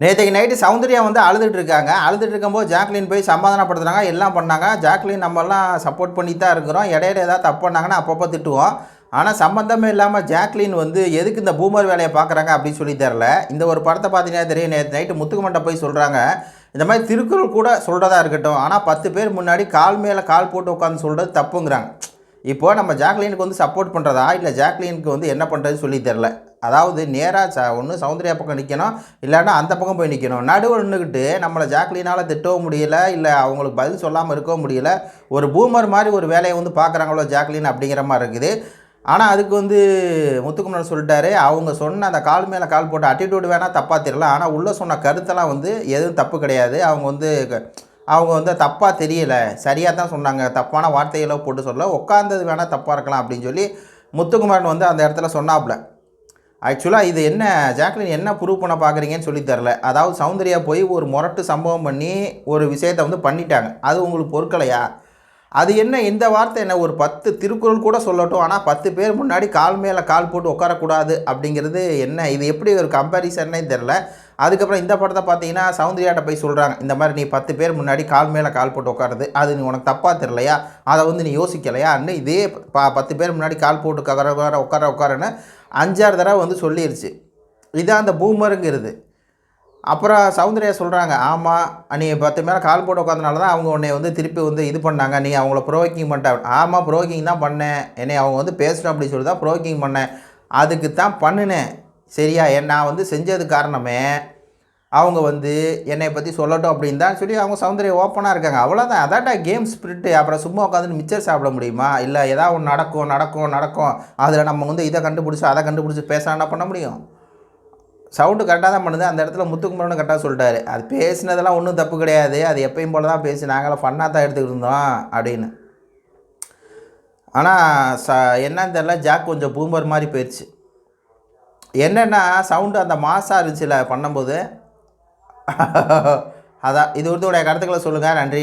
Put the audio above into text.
நேற்றைக்கு நைட்டு சௌந்தர்யா வந்து அழுதுட்டு இருக்காங்க. அழுதுட்டு இருக்கும்போது ஜாக்லின் போய் சமாதானப்படுத்துனாங்க, எல்லாம் பண்ணாங்க. ஜாக்லின் நம்மலாம் சப்போர்ட் பண்ணி தான் இருக்கிறோம். இடையில ஏதாவது தப்பு பண்ணாங்கன்னா அப்பப்போ திட்டுவோம். ஆனால் சம்மந்தமே இல்லாமல் ஜாக்லின் வந்து எதுக்கு இந்த பூமர் வேலையை பார்க்குறாங்க அப்படின்னு சொல்லி தெரில. இந்த ஒரு படத்தை பார்த்தீங்கன்னா தெரியும். நேற்று நைட்டு முத்துக்குமண்ட போய் சொல்கிறாங்க, இந்த மாதிரி திருக்குறள் கூட சொல்கிறதா இருக்கட்டும், ஆனால் 10 பேர் முன்னாடி கால் மேலே கால் போட்டு உட்காந்து சொல்கிறது தப்புங்கிறாங்க. இப்போது நம்ம ஜாக்லினுக்கு வந்து சப்போர்ட் பண்ணுறதா இல்லை ஜாக்லினுக்கு வந்து என்ன பண்ணுறதுன்னு சொல்லி தெரில. அதாவது நேராக ஒன்று சௌந்தர்யா பக்கம் நிற்கணும், இல்லைன்னா அந்த பக்கம் போய் நிற்கணும். நடுவில் நின்றுக்கிட்டு நம்மளை ஜாக்லினால் திட்டவும் முடியல, இல்லை அவங்களுக்கு பதில் சொல்லாமல் இருக்கவும் முடியல. ஒரு பூமர் மாதிரி ஒரு வேலையை வந்து பார்க்குறாங்களோ ஜாக்லின் அப்படிங்கிற மாதிரி இருக்குது. ஆனால் அதுக்கு வந்து முத்துக்குமரன் சொல்லிட்டாரு, அவங்க சொன்ன அந்த கால் மேலே கால் போட்ட அட்டிடியூடு வேணால் தப்பாக தெரியல, ஆனால் உள்ளே சொன்ன கருத்தெல்லாம் வந்து எதுவும் தப்பு கிடையாது. அவங்க வந்து தப்பாக தெரியலை, சரியாக தான் சொன்னாங்க, தப்பான வார்த்தைகளோ போட்டு சொல்ல, உட்காந்தது வேணால் தப்பாக இருக்கலாம் அப்படின்னு சொல்லி முத்துக்குமரன் வந்து அந்த இடத்துல சொன்னாப்புல. ஆக்சுவலாக இது என்ன ஜாக்லின் என்ன ப்ரூவ் பண்ண பார்க்குறீங்கன்னு சொல்லி தரல. அதாவது சௌந்தர்யா போய் ஒரு முரட்டு சம்பவம் பண்ணி ஒரு விஷயத்தை வந்து பண்ணிட்டாங்க, அது உங்களுக்கு பொறுக்கலையா? அது என்ன இந்த வார்த்தை என்ன, ஒரு 10 திருக்குறள் கூட சொல்லட்டும், ஆனால் 10 பேர் முன்னாடி கால் மேலே கால் போட்டு உட்காரக்கூடாது அப்படிங்கிறது என்ன? இது எப்படி ஒரு கம்பேரிசன்னே தெரில. அதுக்கப்புறம் இந்த படத்தை பார்த்தீங்கன்னா சௌந்தர்யாட்ட போய் சொல்கிறாங்க, இந்த மாதிரி நீ 10 பேர் முன்னாடி கால் மேலே கால் போட்டு உட்காருது, அது நீ உனக்கு தப்பாக தெரிலையா? அதை வந்து நீ யோசிக்கலையா? இன்னும் இதே 10 பேர் முன்னாடி கால் போட்டு உட்காரன்னு 5-6 தடவை வந்து சொல்லிடுச்சு. இதான் அந்த பூமருங்கிறது. அப்புறம் சௌந்தர்யா சொல்கிறாங்க, ஆமாம் நீ 10 மேலே கால் போட்டு உட்காந்தனால தான் அவங்க உன்னை வந்து திருப்பி வந்து இது பண்ணாங்க, நீ அவங்கள ப்ரோவோக்கிங் பண்ணிட்ட. ஆமாம் ப்ரோவோக்கிங் தான் பண்ணேன், என்னை அவங்க வந்து பேசணும் அப்படின்னு சொல்லி தான் ப்ரோவோக்கிங் பண்ணேன், அதுக்கு தான் பண்ணினேன் சரியா? நான் வந்து செஞ்சது காரணமே அவங்க வந்து என்னை பற்றி சொல்லட்டும் அப்படின்னு தான் சொல்லி அவங்க சௌந்தர்யா ஓப்பனாக இருக்காங்க. அவ்வளோதான், அதாட்டா கேம் ஸ்பிரிட்டு. அப்புறம் சும்மா உட்காந்து மிச்சர் சாப்பிட முடியுமா? இல்லை ஏதாவது ஒன்று நடக்கும், அதில் நம்ம வந்து இதை கண்டுபிடிச்சி அதை கண்டுபிடிச்சி பேச என்ன பண்ண முடியும்? சவுண்டு கரெக்டாக தான் பண்ணுது. அந்த இடத்துல முத்துக்குமரன் கரெக்டாக சொல்லிட்டாரு, அது பேசினதெல்லாம் ஒன்றும் தப்பு கிடையாது, அது எப்பயும் போல தான் பேசி நாங்களாம் ஃபன்னாக தான் எடுத்துக்கிட்டு இருந்தோம் அப்படின்னு. ஆனால் என்னன்னு தெரில, ஜாக் கொஞ்சம் பூமர் மாதிரி போயிடுச்சு. என்னென்னா சவுண்டு அந்த மாசாக இருந்துச்சுல பண்ணும்போது. அதான் இது உடைய கருத்துக்களை சொல்லுங்கள். நன்றி.